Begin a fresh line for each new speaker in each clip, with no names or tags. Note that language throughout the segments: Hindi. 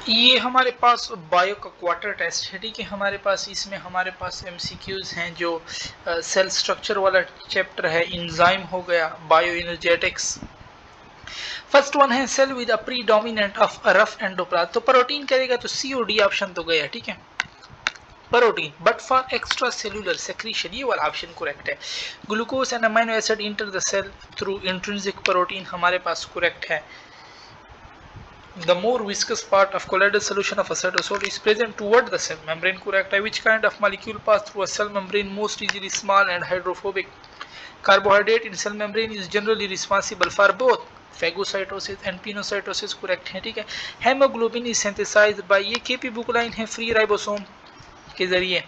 ये हमारे पास बायो का क्वार्टर टेस्ट है, ठीक है। हमारे पास इसमें हमारे पास एमसीक्यूज हैं जो सेल स्ट्रक्चर वाला चैप्टर है, इंजाइम हो गया, बायो एनर्जेटिक्स। फर्स्ट वन है cell with a predominant of rough endoplasm, तो प्रोटीन करेगा तो सी और डी ऑप्शन तो गया, ठीक है, protein. But for extracellular secretion, ये वाला ऑप्शन करेक्ट है। Glucose and amino acid enter the cell through intrinsic protein हमारे पास करेक्ट है। The more viscous part of colloidal solution of a cytosol is present toward the cell membrane, correct. Which kind of molecule pass through a cell membrane most easily, small and hydrophobic? Carbohydrate in cell membrane is generally responsible for both phagocytosis and pinocytosis, correct है, ठीक है। हेमोग्लोबिन is synthesized by, ये केपी बुकलाइन है, फ्री राइबोसोम के जरिए।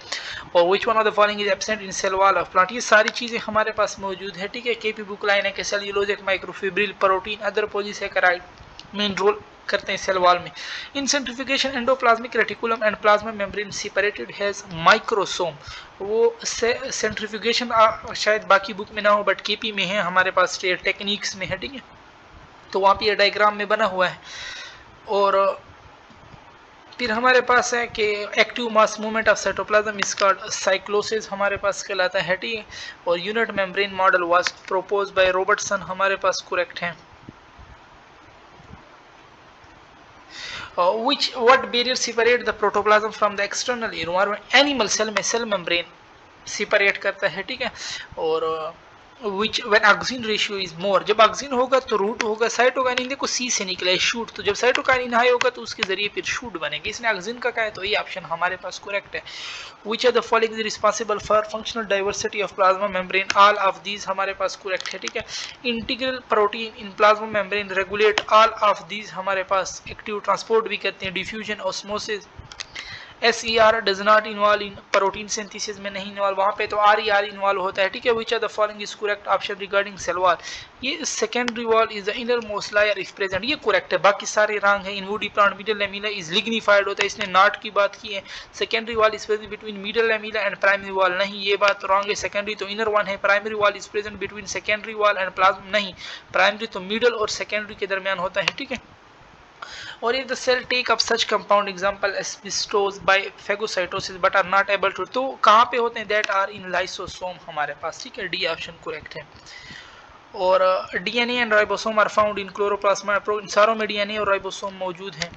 और which one of the following is absent in cell wall of plant, ये सारी चीजें हमारे पास मौजूद है, ठीक है। केपी बुकलाइन है, cellulose, microfibril, protein, other polysaccharide main role करते हैं सेल वॉल में। In centrifugation endoplasmic reticulum and plasma membrane separated as microsome, वो सेंट्रिफिकेशन शायद बाकी बुक में ना हो बट केपी में है, हमारे पास टेक्निक्स में है, ठीक है। तो वहाँ पे ये डायग्राम में बना हुआ है। और फिर हमारे पास है कि active mass movement of cytoplasm is called cyclosis, हमारे पास कहलाता है, ठीक है। और unit membrane model was propose by Robertson, हमारे पास करेक्ट है। What barrier separate the protoplasm from the external environment? Animal cell में सेल मेम्ब्रेन सेपरेट करता है, ठीक है। और which when oxygen ratio is more, जब ऑक्सीजन होगा तो रूट होगा। साइटोकाइनिन देखो सी से निकला है शूट, तो जब साइटोकाइनिन हाई होगा तो उसके जरिए फिर शूट बनेगी। इसने ऑक्सीजन का कहा है तो ये ऑप्शन हमारे पास करेक्ट है। which are the following is responsible for functional diversity of plasma membrane? all of these हमारे पास करेक्ट है, ठीक है। Integral protein in plasma membrane regulate all of these, हमारे पास एक्टिव ट्रांसपोर्ट भी करते हैं, diffusion, osmosis. SER does not involve in protein synthesis में नहीं इन्वॉल्व, वहां पे तो RER इन्वॉल्व होता है, ठीक है। Which are the following is correct option regarding cell wall, ये secondary wall is the inner most layer is present, ये करेक्ट है। बाकी सारे रॉन्ग है। In woody plant middle lamina is lignified होता है, इसने नॉट की बात की है। Secondary wall is present between middle lamina and primary wall, नहीं, ये बात रॉन्ग है। सेकेंडरी तो इनर वन है, primary wall is present between secondary wall and plasma, नहीं, प्राइमरी तो मिडल और सेकेंडरी के दरमियान होता है, ठीक है। or if the cell take up such compound, example asbestos by phagocytosis but are not able to, तो कहाँ पे होते हैं? that are in lysosome हमारे पास, ठीक है, डी ऑप्शन करेक्ट है। और DNA and ribosome are found in chloroplasma, सारों में डीएनए और राइबोसोम मौजूद हैं।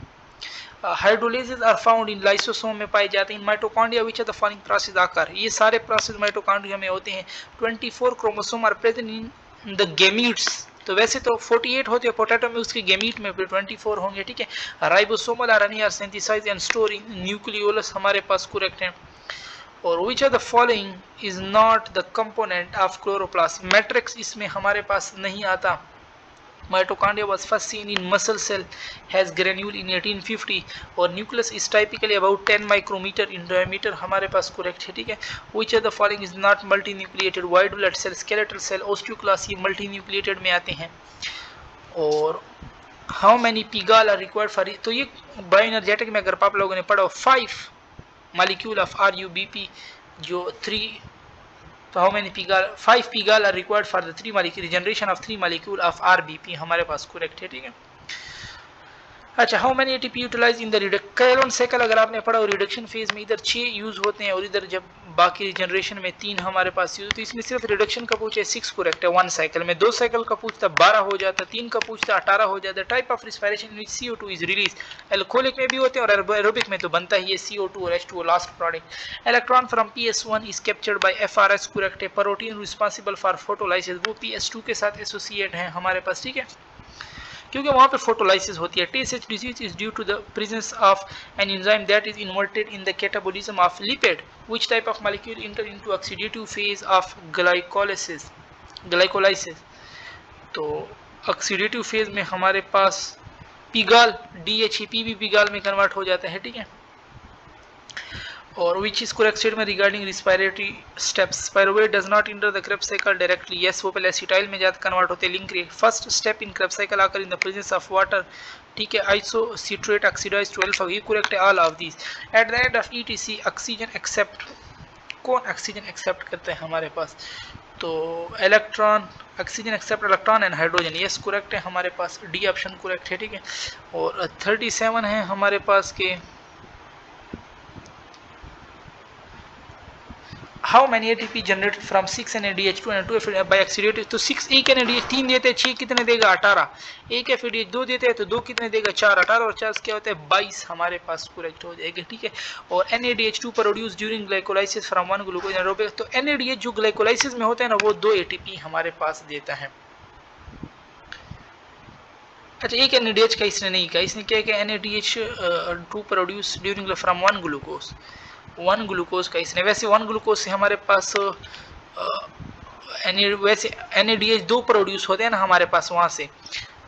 Hydrolysis are found in lysosome में पाए जाते हैं। Mitochondria which are the following process occur, ये सारे प्रोसेस माइटोकॉन्ड्रिया में होते हैं। 24 chromosome are present in the gametes, तो वैसे तो 48 होते हैं पोटैटो में, उसके गेमीट में फिर 24 होंगे, ठीक है। Ribosomal RNA are synthesized and store in nucleolus, हमारे पास करेक्ट है। और which are the following is not the component of chloroplast, matrix इसमें हमारे पास नहीं आता। Mitochondria was first seen in muscle cell, has granule in 1850 और nucleus is typically about 10 micrometer in diameter, हमारे पास correct है, ठीक है। Which of the following is not multinucleated? white blood cell, skeletal cell, osteoclast, ये multinucleated में आते हैं। और how many pigal are required for, तो ये बायोएनर्जेटिक में अगर आप लोगों ने पढ़ा 5 molecule of RUBP जो 3, तो how many PGAL, 5 PGAL are required for the 3 molecule generation of 3 molecule of RBP, हमारे पास करेक्ट है, ठीक है। अच्छा, how many ATP utilise in the Calvin cycle, अगर आपने पढ़ा और रिडक्शन फेज में इधर 6 यूज होते हैं और इधर जब बाकी जनरेशन में 3 हमारे पास यूज, तो इसमें सिर्फ रिडक्शन का पूछे 6 करेक्ट है 1 साइकिल में। 2 साइकिल का पूछता 12 हो जाता, 3 का पूछता 18 हो जाता। Type of respiration which CO2 is release, alcoholic में भी होते हैं और एरोबिक में तो बनता ही है CO2 और H2O last product. Electron from PS1 is captured by FRS, correct है। प्रोटीन रिस्पांसिबल फॉर फोटोलाइसिस, वो PS2 के साथ एसोसिएट है हमारे पास, ठीक है, क्योंकि वहाँ पे फोटोलाइसिस होती है। TSH disease is due to the presence of an enzyme that is inverted in the catabolism of lipid, which type of molecule enter into oxidative phase of glycolysis, तो ऑक्सीडेटिव फेज में हमारे पास पिगाल DHEP भी पिगाल में कन्वर्ट हो जाता है, ठीक है। और which is correct statement regarding respiratory steps? Pyruvate does not enter the Krebs cycle directly. Yes, वो पहले acetyl में जाकर कन्वर्ट होते हैं, link create. First step in Krebs cycle आकर इन द प्रेजेंस ऑफ वाटर, ठीक है, आइसोसिट्रेट ऑक्सीडाइज 12, ये करेक्ट है all of these. At the end of ETC oxygen accept, कौन ऑक्सीजन एक्सेप्ट करता है हमारे पास? तो electron, oxygen accept electron and hydrogen, yes correct है हमारे पास, डी ऑप्शन करेक्ट है, ठीक है। और 37 है हमारे पास के how many ATP generated from 6 NADH2 and 2 by oxidative, तो 6 एक NADH 3 देते हैं, 6 कितने देगा 18, एक FADH 2 देते हैं तो 2 कितने देगा 4, 18 और 4 क्या होता है 22 हमारे पास करेक्ट हो जाएगा, ठीक है। और NADH2 produce during glycolysis from 1 glucose anaerobic, तो NADH जो ग्लाइकोलाइसिस में होता है ना वो 2 ATP हमारे पास देता है। अच्छा एक NADH का इसने नहीं कहा, इसने क्या किया NADH2 produce during from 1 glucose, 1 glucose का इसने, वैसे 1 ग्लूकोज से हमारे पास वैसे NADH 2 प्रोड्यूस होते हैं ना हमारे पास वहां से,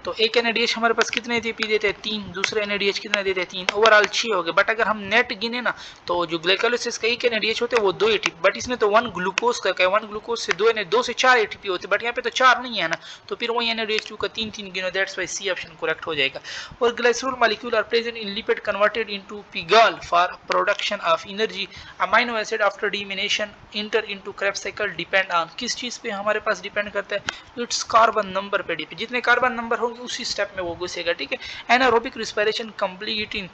तो एक NADH हमारे पास कितने ATP देते हैं 3, दूसरे NADH कितने देते हैं 3, ओवरऑल 6 हो गए। बट अगर हम नेट गिने ना तो जो ग्लाइकोलाइसिस का एक NADH होते हैं वो 2 ATP, बट इसने तो 1 ग्लूकोज का कहा, 1 ग्लूकोज से 2 से 4 ATP होते, बट यहाँ पे तो 4 नहीं है ना, तो फिर वही NADH2 का 3 गिनो, that's why C option correct हो जाएगा। और glycerol molecule are present in lipid converted into PGAL for production of energy, amino acid after deamination enter into Krebs cycle depend on, किस चीज पे हमारे पास डिपेंड करता है, इट्स कार्बन नंबर पे डिपेंड, जितने कार्बन नंबर होंगे उसी स्टेप में वो घुसेगा, ठीक है। Anaerobic respiration complete in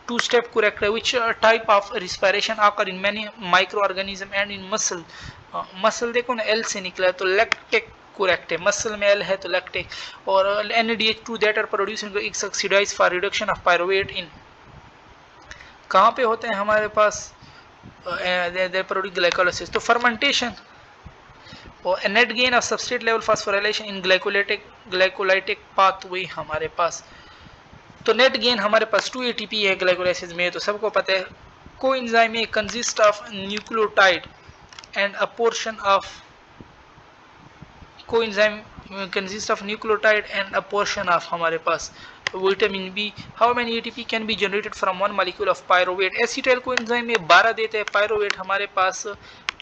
2 step correct है, which type of respiration occur in many micro organism and in muscle, muscle देखो ना एल से निकला है तो लैक्टिक करेक्ट है, मसल में एल है तो लैक्टिक। और NADH2 that are producing it's oxidise for reduction of pyruvate in, कहाँ पे होते हैं हमारे पास दे प्रोड्यूस ग्लाइकोलाइसिस, तो फर्मेंटेशन और net gain of substrate level phosphorylation in glycolytic pathway हमारे पास, तो नेट गेन हमारे पास 2 ATP है ग्लाइकोलाइसिस में, तो सबको पता है। कोएंजाइम में consist of nucleotide and a portion of, coenzyme consist of nucleotide and a portion of हमारे पास vitamin B. How many ATP can be generated from 1 molecule of pyruvate, acetyl coenzyme में 12 देते हैं, पायरुवेट हमारे पास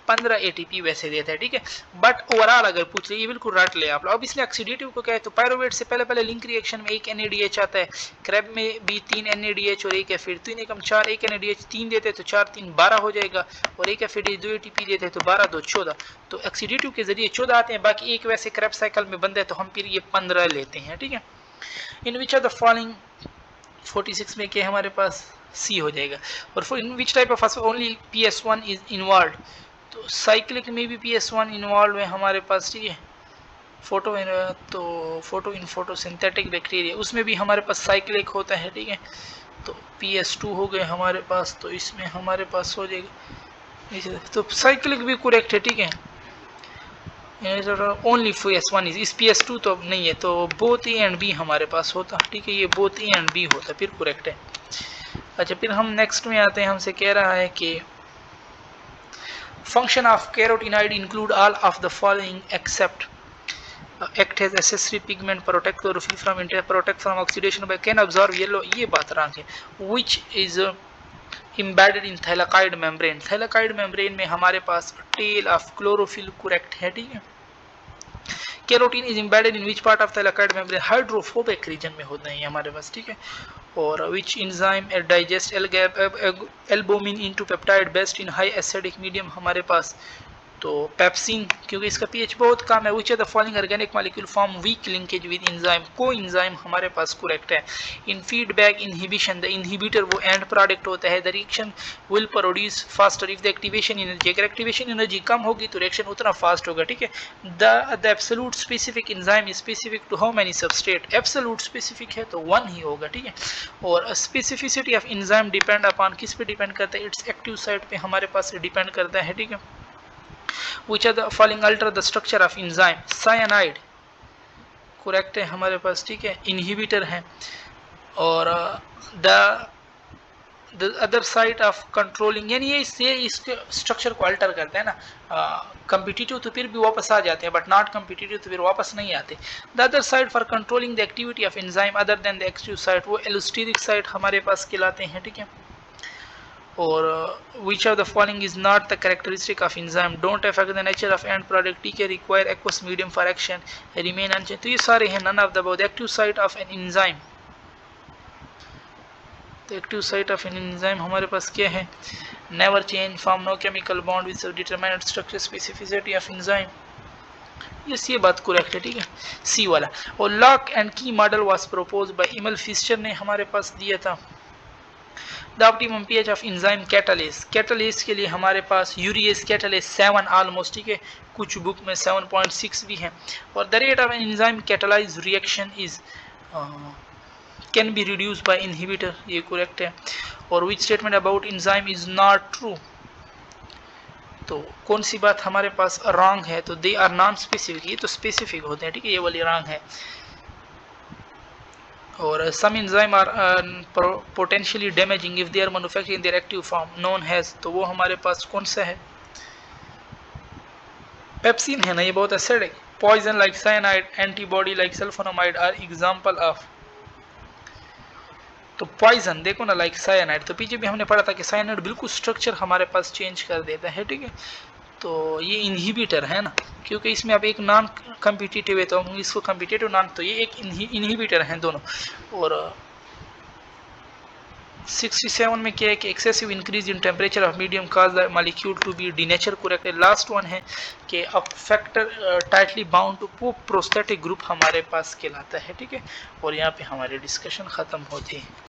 15 ATP वैसे देता है, ठीक है। बट ओवरऑल अगर पूछ ले ये बिल्कुल रट ले आप लोग। अब इसने ऑक्सीडेटिव को क्या है, तो पायरुवेट से पहले लिंक रिएक्शन में एक NADH आता है, क्रैब में भी 3 NADH और एक है, फिर 3 एकम 4, एक NADH 3 देते हैं तो 4 3 12 हो जाएगा, और एक FADH 2 ATP देते हैं तो 12 2 14, तो ऑक्सीडेटिव के जरिए 14 आते हैं, बाकी एक वैसे क्रैब साइकिल में बंद है तो हम फिर ये 15 लेते हैं, ठीक है। In which are the following 46 में क्या हमारे पास सी हो जाएगा। और in which type of only PS1 is involve, तो साइक्लिक में भी PS1 इन्वॉल्व है हमारे पास, ठीक है। फोटो इन फोटोसिंथेटिक बैक्टीरिया उसमें भी हमारे पास साइक्लिक होता है, ठीक है। तो PS2 हो गए हमारे पास, तो इसमें हमारे पास हो जाएगा, तो साइक्लिक भी करेक्ट है, ठीक है। ओनली PS1 इज, इस PS2 तो अब नहीं है, तो बोथ ए एंड बी हमारे पास होता, ठीक है, ये बोथ ए एंड बी होता फिर करेक्ट है। अच्छा फिर हम नेक्स्ट में आते हैं, हमसे कह रहा है कि function of carotenoid include all of the following except act as accessory pigment, protect chlorophyll from protect from oxidation by can absorb yellow, ये बात रंग है, which is embedded in thylakoid membrane, thylakoid membrane में हमारे पास tail of chlorophyll correct है, ठीक है। Carotene is embedded in which part of thylakoid membrane, hydrophobic region में होता है ये हमारे पास, ठीक है। और which enzyme digest albumin into peptide best in high acidic medium हमारे पास, तो पेप्सिन, क्योंकि इसका पीएच बहुत कम है। Which are the following organic molecule form weak linkage with enzyme, coenzyme हमारे पास करेक्ट है। In feedback inhibition the inhibitor वो एंड प्रोडक्ट होता है, the reaction will produce faster if the activation energy, अगर एक्टिवेशन एनर्जी कम होगी तो रिएक्शन उतना फास्ट होगा, ठीक है। The absolute specific enzyme is specific to how many substrate, absolute specific है तो 1 ही होगा, ठीक है। और specificity of enzyme depend upon, किस पे डिपेंड करता है, इट्स एक्टिव साइट पे हमारे पास डिपेंड करता है, ठीक है। Which are the following alter the structure of enzyme, cyanide correct है हमारे पास, ठीक है, inhibitor है। और the other site of controlling, यानी ये इससे इसके स्ट्रक्चर को अल्टर करते हैं ना, कम्पिटिटिव तो फिर भी वापस आ जाते हैं बट नॉट कम्पिटिटिव तो फिर वापस नहीं आते। The other side for controlling the activity of enzyme other than the active site, वो एलोस्टेरिक साइट हमारे पास कहलाते हैं, ठीक है। और which of the following is not the characteristic of enzyme, don't affect the nature of end product, TK require aqueous medium for action, remain unchanged, तो ये सारे हैं none of the above। the active site of an enzyme, तो active site of an enzyme हमारे पास क्या है, never change, form no chemical bond with determined structure specificity of enzyme. Yes ये बात करेक्ट है, ठीक है, सी वाला। और lock and key model was proposed by Emil Fischer ने हमारे पास दिया था। The optimum pH of enzyme catalase, catalase के लिए हमारे पास यूरियस कैटालेस 7 ऑलमोस्ट, ठीक है, कुछ बुक में 7.6 भी है। और the rate of enzyme catalyse reaction is can be reduce by inhibitor, ये करेक्ट है। और which statement about enzyme is not true, तो कौन सी बात हमारे पास रॉन्ग है, तो दे आर नॉन स्पेसिफिक, ये तो स्पेसिफिक होते हैं, ठीक है, ये वाली रॉन्ग है। और some enzyme are potentially damaging if they are manufactured in their active form known as, तो वो हमारे पास कौन सा है, पेप्सिन है ना, ये बहुत acidic. Poison like cyanide, antibody like sulphonamide are example of, तो पॉइजन देखो ना लाइक साइनाइड, तो पीछे भी हमने पढ़ा था कि साइनाइड बिल्कुल स्ट्रक्चर हमारे पास चेंज कर देता है, ठीक है, तो ये इनहिबिटर है ना, क्योंकि इसमें अब एक नॉन कम्पिटिटिव है तो हम इसको कम्पिटिटिव नॉन, तो ये एक इनहिबिटर हैं दोनों। और 67 में क्या है कि excessive increase in temperature of medium cause the molecule to be denature, correct है। लास्ट वन है कि a factor tightly bound to prosthetic group हमारे पास कहलाता है, ठीक है। और यहाँ पे हमारी डिस्कशन खत्म होती है।